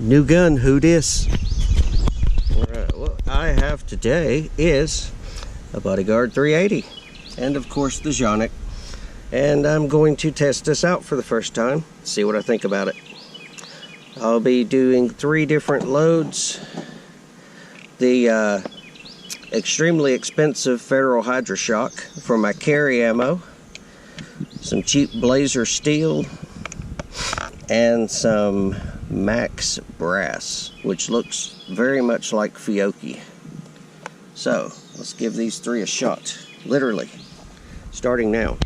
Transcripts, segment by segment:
New gun, who dis? Alright, what I have today is a Bodyguard 380 and of course the Jonic, and I'm going to test this out for the first time, see what I think about it. I'll be doing 3 different loads. The extremely expensive Federal Hydra-Shock for my carry ammo, some cheap Blazer steel, and some Max brass, which looks very much like Fiocchi. So let's give these 3 a shot, literally, starting now.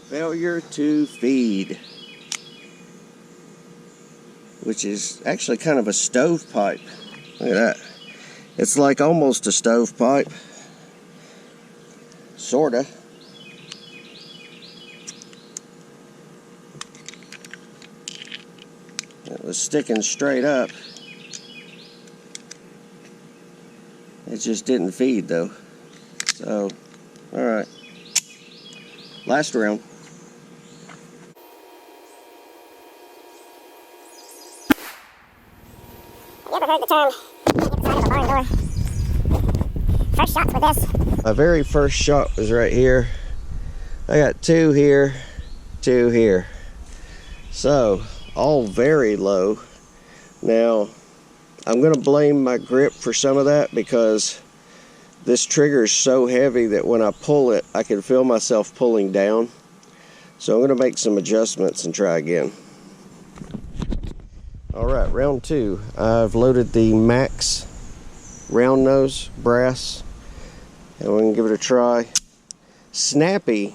Failure to feed, which is actually kind of a stovepipe. Look at that. It's like almost a stovepipe, sorta. It was sticking straight up. It just didn't feed though. So, alright. Last round. You ever heard the term, inside of a barn door? First shots with this. My very first shot was right here. I got 2 here, 2 here. So, all very low. Now, I'm going to blame my grip for some of that because this trigger is so heavy that when I pull it, I can feel myself pulling down. So I'm going to make some adjustments and try again. Alright, round 2. I've loaded the Max round nose brass, and we're going to give it a try. Snappy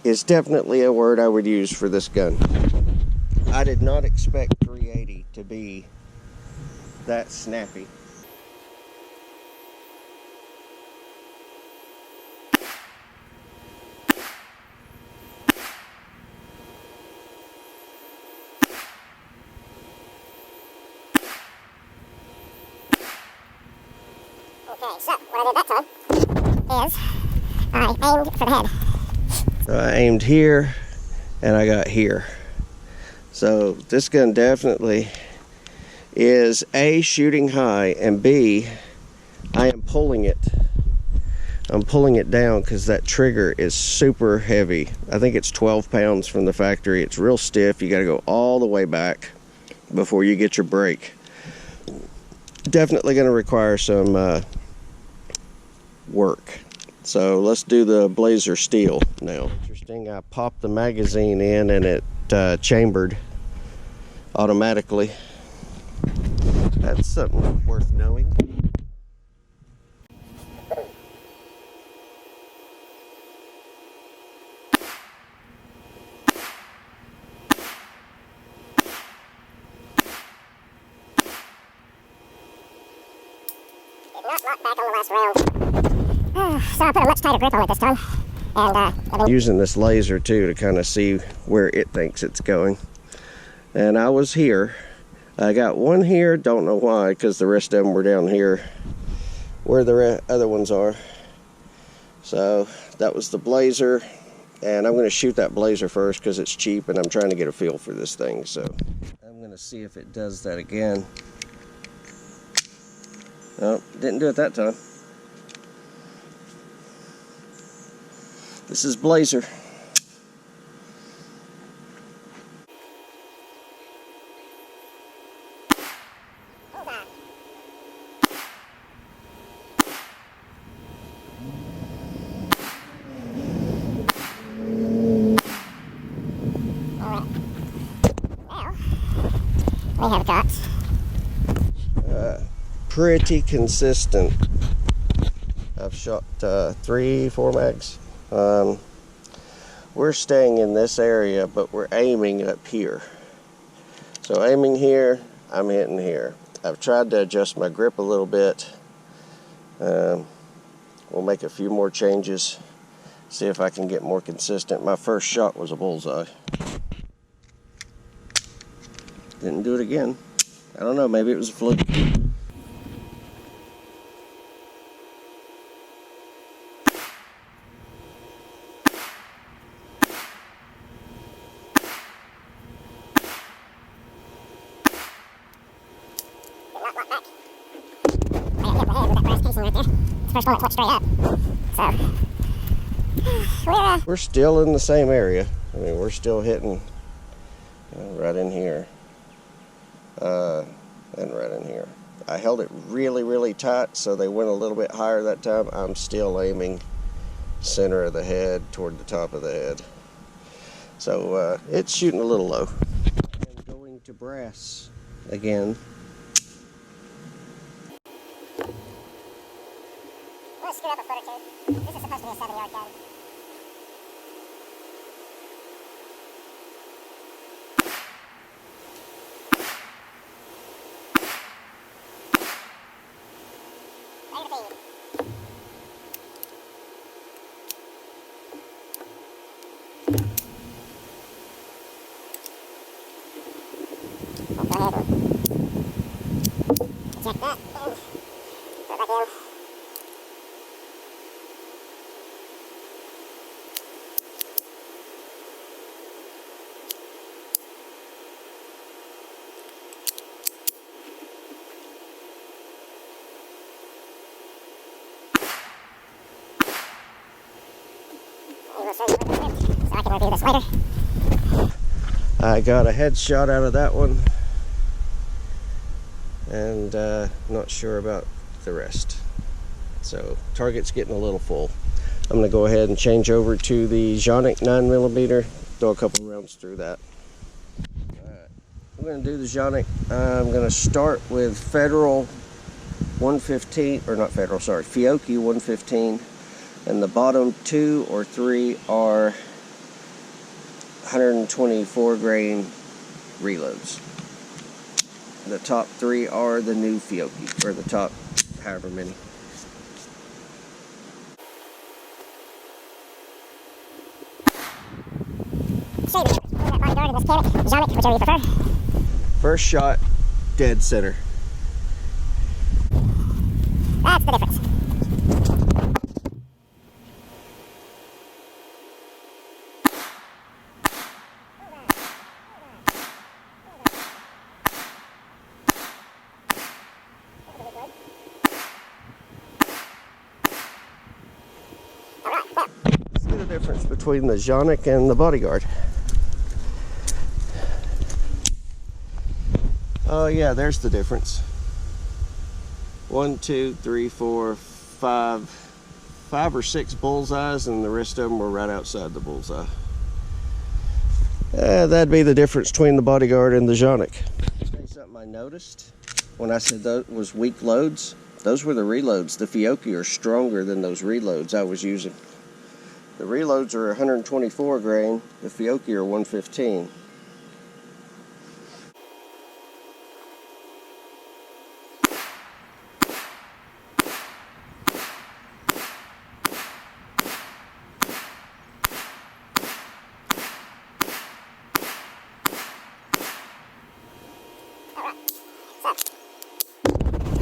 is definitely a word I would use for this gun. I did not expect 380 to be that snappy. Okay, so what I did that time is I aimed for the head. So I aimed here and I got here. So this gun definitely is A, shooting high, and B, I am pulling it. I'm pulling it down because that trigger is super heavy. I think it's 12 pounds from the factory. It's real stiff. You got to go all the way back before you get your break. Definitely going to require some work. So let's do the Blazer steel now. Interesting, I popped the magazine in and it chambered automatically. That's something worth knowing. Did not lock back on the last round. So I put a much tighter grip on it this time. And I've been using this laser too to kind of see where it thinks it's going. And I was here. I got one here, don't know why, because the rest of them were down here where the other ones are. So that was the Blazer, and I'm going to shoot that Blazer first because it's cheap and I'm trying to get a feel for this thing. So I'm going to see if it does that again. Oh, didn't do it that time. This is Blazer. we have got pretty consistent. I've shot 3-4 mags. We're staying in this area, but we're aiming up here. So aiming here, I'm hitting here. I've tried to adjust my grip a little bit. We'll make a few more changes. See if I can get more consistent. My first shot was a bullseye. Didn't do it again. I don't know, maybe it was a fluke. First one that went straight up. So we're still in the same area. I mean, we're still hitting right in here and right in here. I held it really, really tight, so they went a little bit higher that time. I'm still aiming center of the head toward the top of the head. So it's shooting a little low. And going to brass again. Let's screw up a foot or two. This is supposed to be a 7-yard gun. Ready to feed. Go ahead and eject that. Throw it back in. So I can review this later. I got a headshot out of that one, and not sure about the rest. So target's getting a little full. I'm going to go ahead and change over to the Jonic 9mm, throw a couple rounds through that. Alright, I'm going to do the Jonic. I'm going to start with Federal 115, or not Federal, sorry, Fiocchi 115. And the bottom 2 or 3 are 124 grain reloads. The top 3 are the new Fiocchi, or the top however many. Show you the difference between that Bodyguard and this Camet. Jonic, whichever you prefer. First shot, dead center. That's the difference. See the difference between the Jonic and the Bodyguard. Oh yeah, there's the difference. 1, 2, 3, 4, 5 or 6 bullseyes, and the rest of them were right outside the bullseye. That'd be the difference between the Bodyguard and the Jonic. Tell you something I noticed when I said those was weak loads. Those were the reloads. The Fiocchi are stronger than those reloads I was using. The reloads are 124 grain. The Fiocchi are 115.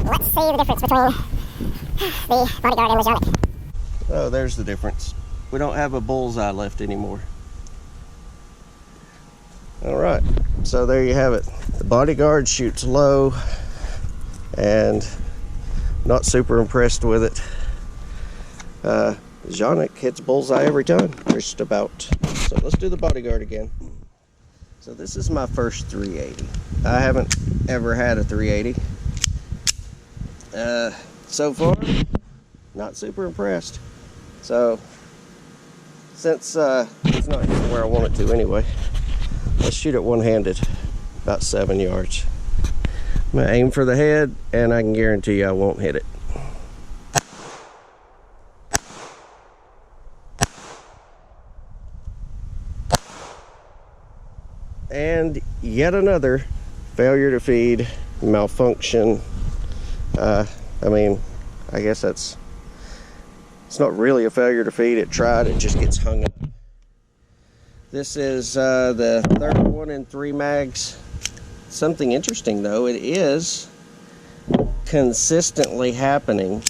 Let's see the difference between the Bodyguard and the Jonic. Oh, there's the difference. We don't have a bullseye left anymore. Alright, so there you have it. The Bodyguard shoots low, and not super impressed with it. Jonic hits bullseye every time, just about. So let's do the Bodyguard again. So this is my first 380. I haven't ever had a 380. So far, not super impressed. So, since it's not hitting where I want it to anyway, let's shoot it one-handed, about 7 yards. I'm gonna aim for the head, and I can guarantee you I won't hit it. And yet another failure to feed, malfunction. I mean, I guess that's It's not really a failure to feed. It tried, it just gets hung up. This is the third one in 3 mags. Something interesting though, it is consistently happening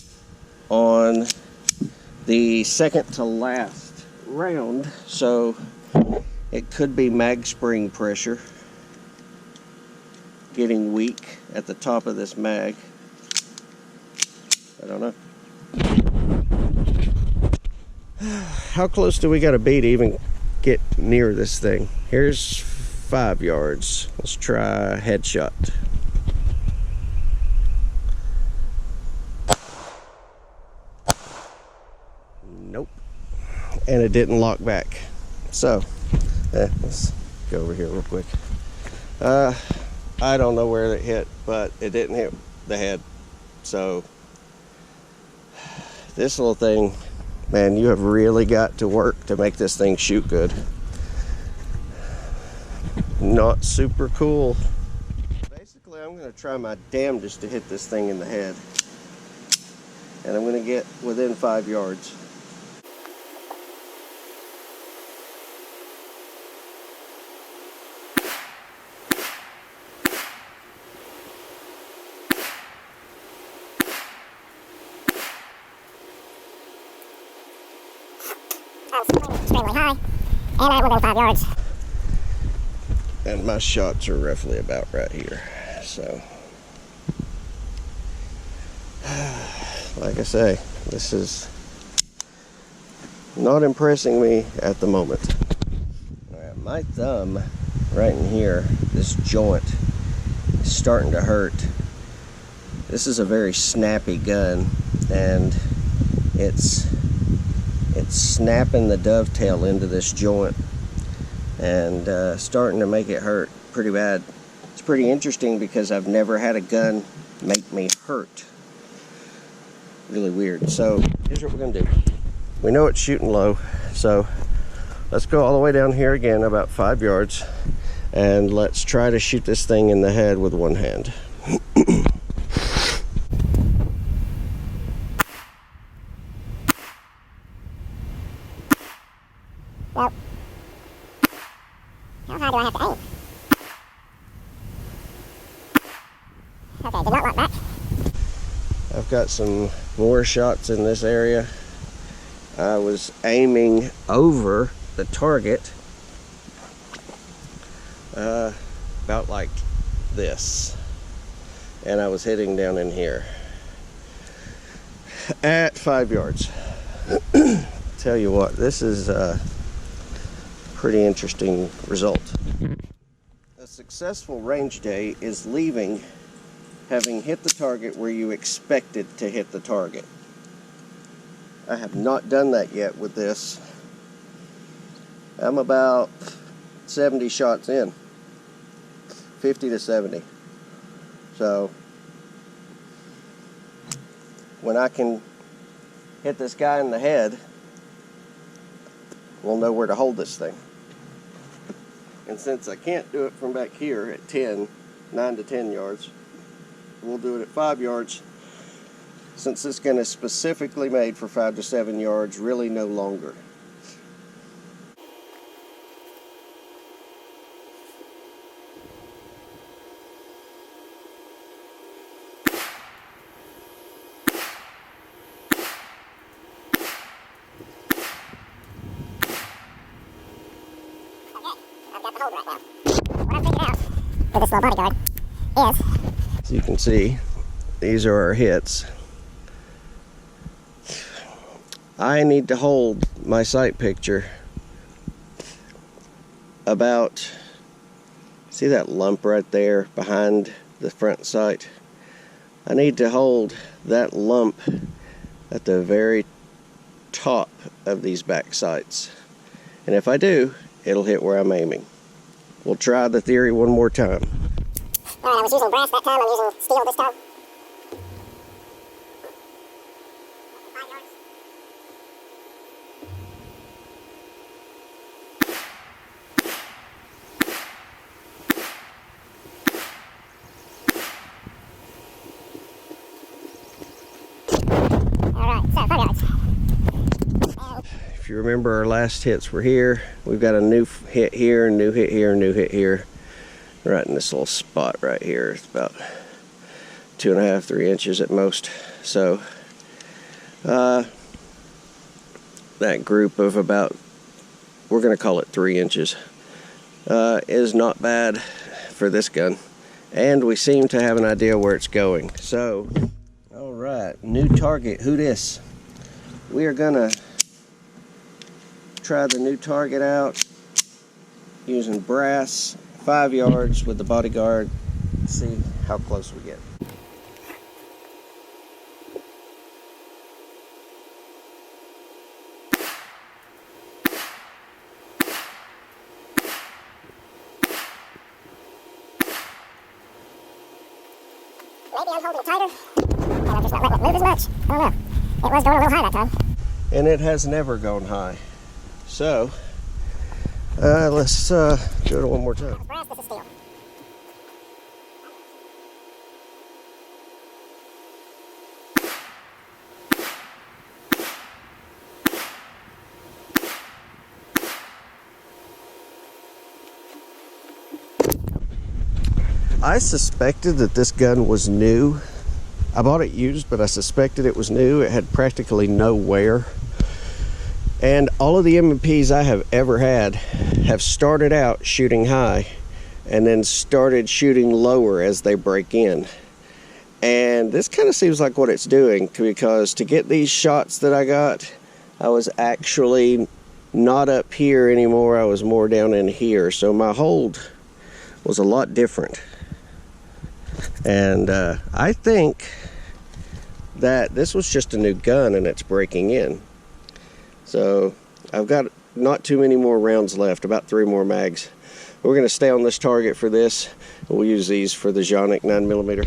on the second to last round, so it could be mag spring pressure getting weak at the top of this mag. I don't know. How close do we got to be to even get near this thing? Here's 5 yards. Let's try a headshot. Nope. And it didn't lock back. So, let's go over here real quick. I don't know where it hit, but it didn't hit the head. So, this little thing, man, you have really got to work to make this thing shoot good. Not super cool. Basically, I'm going to try my damnedest to hit this thing in the head. And I'm going to get within 5 yards. Extremely high, and I'm within 5 yards. And my shots are roughly about right here. So, like I say, this is not impressing me at the moment. All right, my thumb right in here, this joint, is starting to hurt. This is a very snappy gun, and it's snapping the dovetail into this joint and starting to make it hurt pretty bad. It's pretty interesting because I've never had a gun make me hurt. Really weird. So here's what we're gonna do. We know it's shooting low, so let's go all the way down here again about 5 yards, and let's try to shoot this thing in the head with one hand. Well, how high do I have to aim? Okay, did not lock back. I've got some more shots in this area. I was aiming over the target, about like this, and I was hitting down in here at 5 yards. Tell you what, this is a pretty interesting result. A successful range day is leaving having hit the target where you expected to hit the target. I have not done that yet with this. I'm about 70 shots in, 50 to 70. So when I can hit this guy in the head, we'll know where to hold this thing. And since I can't do it from back here at 9 to 10 yards, we'll do it at 5 yards, since this gun is specifically made for 5 to 7 yards, really no longer. Hold right now. What I'm figuring out with this little bodyguard is, As you can see, these are our hits. I need to hold my sight picture about, see that lump right there behind the front sight? I need to hold that lump at the very top of these back sights. And if I do, it'll hit where I'm aiming. We'll try the theory one more time. alright, I was using brass that time, I'm using steel this time. 5 yards. Alright, so 5 yards. If you remember, our last hits were here. We've got a new hit here, new hit here, new hit here. Right in this little spot right here. It's about 2.5, 3 inches at most. So that group of about, we're going to call it 3 inches, is not bad for this gun. And we seem to have an idea where it's going. So, all right, new target. Who dis? We are gonna try the new target out using brass, 5 yards with the Bodyguard. See how close we get. Maybe I'm holding it tighter, and I'm just not letting it move as much. I don't know. It was going a little high that time. And it has never gone high. So, let's do it one more time. Brass, this is steel. I suspected that this gun was new. I bought it used, but I suspected it was new. It had practically no wear. And all of the M&Ps I have ever had have started out shooting high and then started shooting lower as they break in. And this kind of seems like what it's doing, because to get these shots that I got, I was actually not up here anymore. I was more down in here. So my hold was a lot different. And I think that this was just a new gun and it's breaking in. So I've got not too many more rounds left, about 3 more mags. We're going to stay on this target for this. We'll use these for the Jonic 9mm.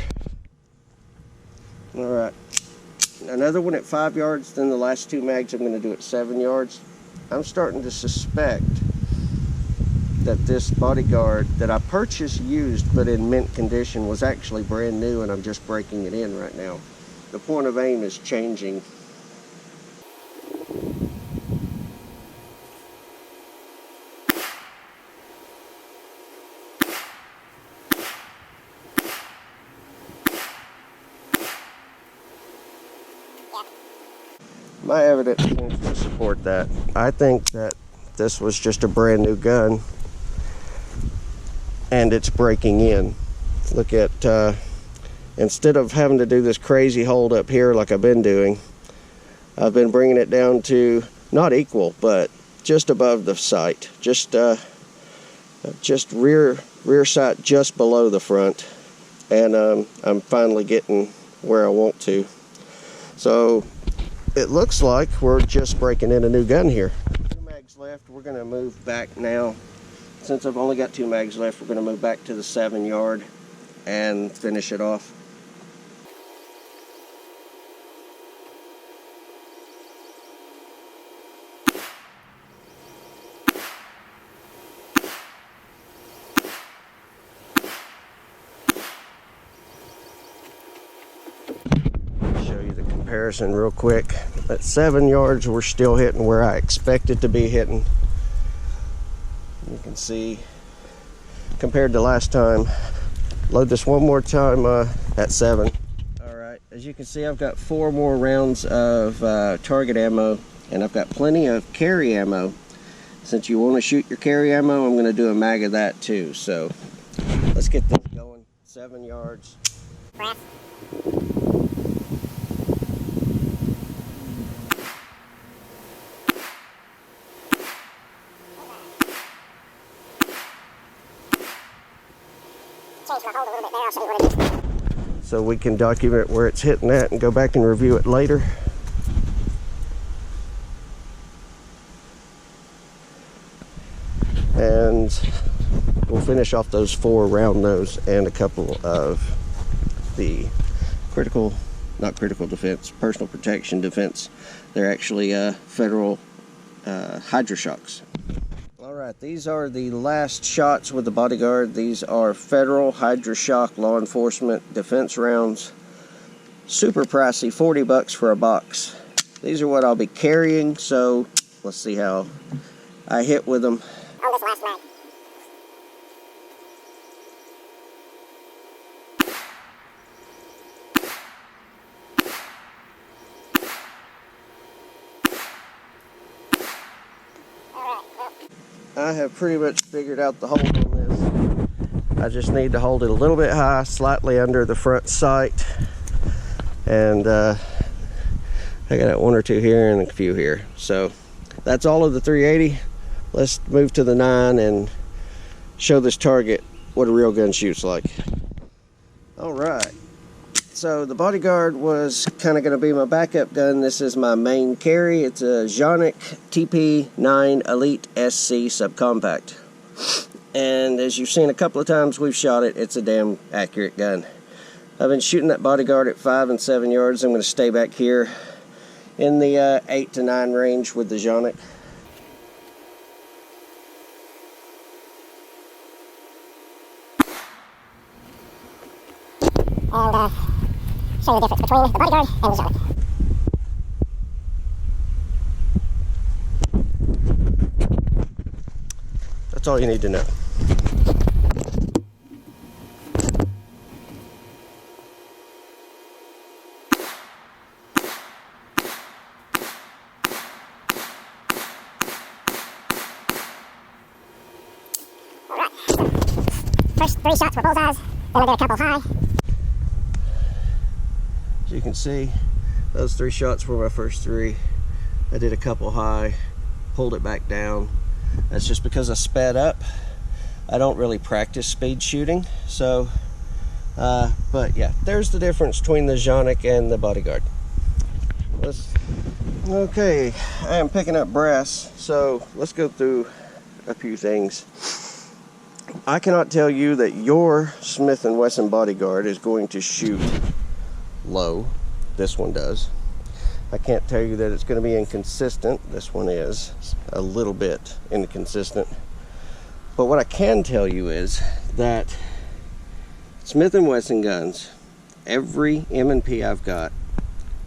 All right, another one at 5 yards. Then the last 2 mags I'm going to do at 7 yards. I'm starting to suspect that this Bodyguard that I purchased used but in mint condition was actually brand new, and I'm just breaking it in right now. The point of aim is changing. My evidence seems to support that. I think that this was just a brand new gun and it's breaking in. Look at, instead of having to do this crazy hold up here like I've been doing, I've been bringing it down to not equal, but just above the sight, just rear sight just below the front, and I'm finally getting where I want to. So it looks like we're just breaking in a new gun here. 2 mags left. We're going to move back now. Since I've only got 2 mags left, we're going to move back to the 7 yard and finish it off. Show you the comparison real quick. At 7 yards, we're still hitting where I expected to be hitting. You can see, compared to last time. Load this one more time at 7. All right, as you can see, I've got 4 more rounds of target ammo, and I've got plenty of carry ammo. Since you want to shoot your carry ammo, I'm going to do a mag of that too. So let's get this going. 7 yards. Brass. Change my hold a little bit there. I'll show you what it is. So we can document where it's hitting at and go back and review it later. And we'll finish off those 4 round nose and a couple of the critical, not critical defense, personal protection defense. They're actually federal hydroshocks. Alright, these are the last shots with the Bodyguard. These are federal hydroshock law enforcement defense rounds. Super pricey, $40 for a box. These are what I'll be carrying, so Let's see how I hit with them. On this last mag. I have pretty much figured out the hold on this. I just need to hold it a little bit high, slightly under the front sight. And I got one or two here and a few here. So that's all of the 380. Let's move to the 9 and show this target what a real gun shoots like. All right. So the Bodyguard was kind of going to be my backup gun. This is my main carry. It's a Jonic TP9 Elite SC subcompact. And as you've seen a couple of times we've shot it, it's a damn accurate gun. I've been shooting that Bodyguard at 5 and 7 yards. I'm going to stay back here in the 8 to 9 range with the Jonic. And show the difference between the Bodyguard and the Jonic. That's all you need to know. Alright, first 3 shots were bullseyes, then I did a couple high. As you can see, those 3 shots were my first 3. I did a couple high, pulled it back down. That's just because I sped up. I don't really practice speed shooting, so but yeah, there's the difference between the Jonic and the Bodyguard. Okay, I am picking up brass, so let's go through a few things. I cannot tell you that your Smith & Wesson Bodyguard is going to shoot low. This one does. I can't tell you that it's going to be inconsistent. This one is a little bit inconsistent. But what I can tell you is that Smith & Wesson guns, every M&P I've got,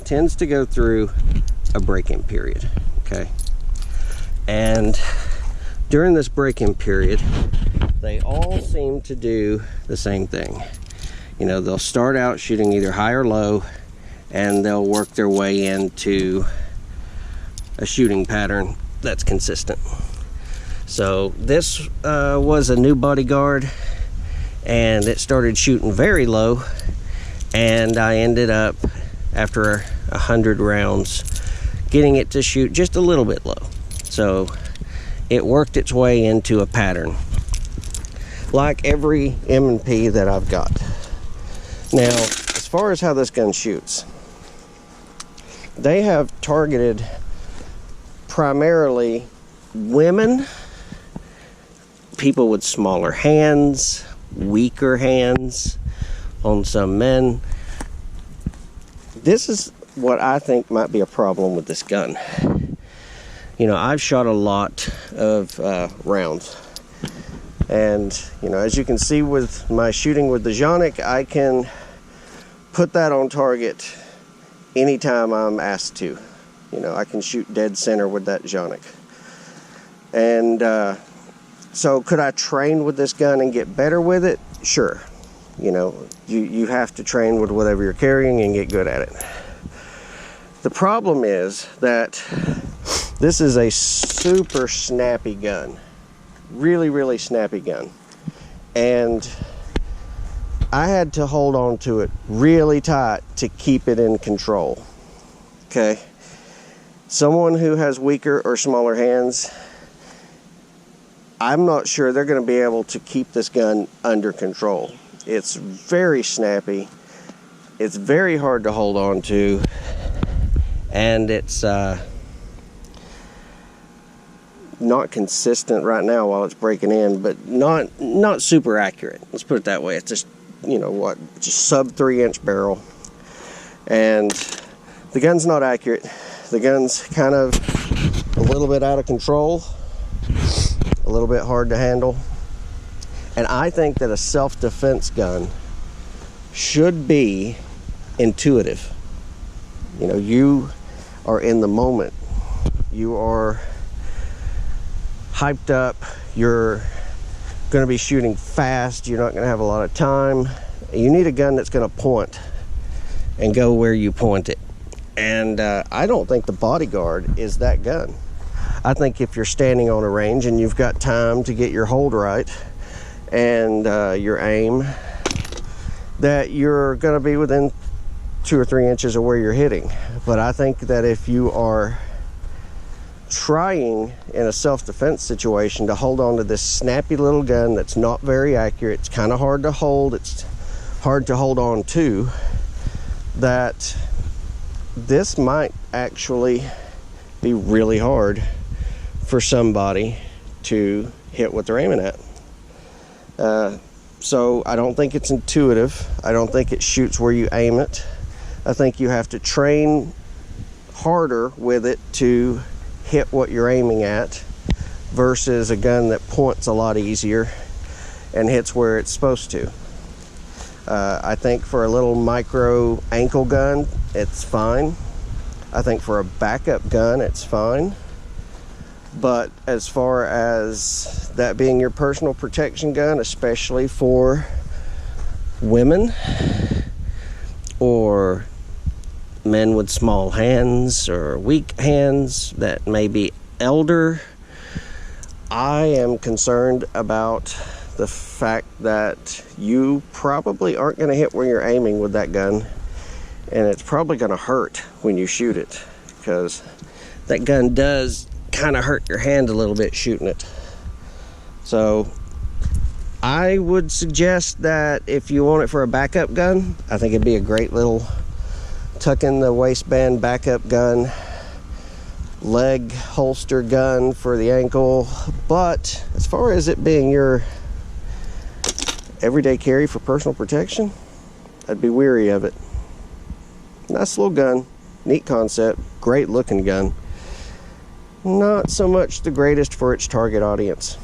tends to go through a break-in period, okay? And during this break-in period, they all seem to do the same thing. You know, they'll start out shooting either high or low, and they'll work their way into a shooting pattern that's consistent. So this was a new Bodyguard, and it started shooting very low, and I ended up, after 100 rounds, getting it to shoot just a little bit low. So it worked its way into a pattern, like every M&P that I've got. Now, as far as how this gun shoots, they have targeted primarily women, people with smaller hands, weaker hands, on some men. This is what I think might be a problem with this gun. You know, I've shot a lot of rounds, and you know, as you can see with my shooting with the Jonic, I can put that on target anytime I'm asked to. You know, I can shoot dead center with that Jonic. And so could I train with this gun and get better with it? Sure. You know, you have to train with whatever you're carrying and get good at it. The problem is that this is a super snappy gun. Really, really snappy gun. And I had to hold on to it really tight to keep it in control. Okay? Someone who has weaker or smaller hands, I'm not sure they're going to be able to keep this gun under control. It's very snappy. It's very hard to hold on to. And it's not consistent right now while it's breaking in, but not super accurate. Let's put it that way. It's just, you know what, just sub 3-inch barrel. And the gun's not accurate. The gun's kind of a little bit out of control, a little bit hard to handle. And I think that a self-defense gun should be intuitive. You know, you are in the moment. You are hyped up, you're going to be shooting fast, you're not going to have a lot of time. You need a gun that's going to point and go where you point it. And I don't think the Bodyguard is that gun. I think if you're standing on a range and you've got time to get your hold right and your aim, that you're going to be within 2 or 3 inches of where you're hitting. But I think that if you are trying in a self-defense situation to hold on to this snappy little gun that's not very accurate, it's kind of hard to hold, it's hard to hold on to, that this might actually be really hard for somebody to hit what they're aiming at. So I don't think it's intuitive. I don't think it shoots where you aim it. I think you have to train harder with it to hit what you're aiming at versus a gun that points a lot easier and hits where it's supposed to. I think for a little micro ankle gun, it's fine. I think for a backup gun, it's fine. But as far as that being your personal protection gun, especially for women or men with small hands or weak hands that may be elder, I am concerned about the fact that you probably aren't going to hit where you're aiming with that gun, and it's probably going to hurt when you shoot it, because that gun does kind of hurt your hand a little bit shooting it. So I would suggest that if you want it for a backup gun, I think it'd be a great little tuck in the waistband backup gun, leg holster gun for the ankle. But as far as it being your everyday carry for personal protection, I'd be weary of it. Nice little gun, neat concept, great looking gun. Not so much the greatest for its target audience.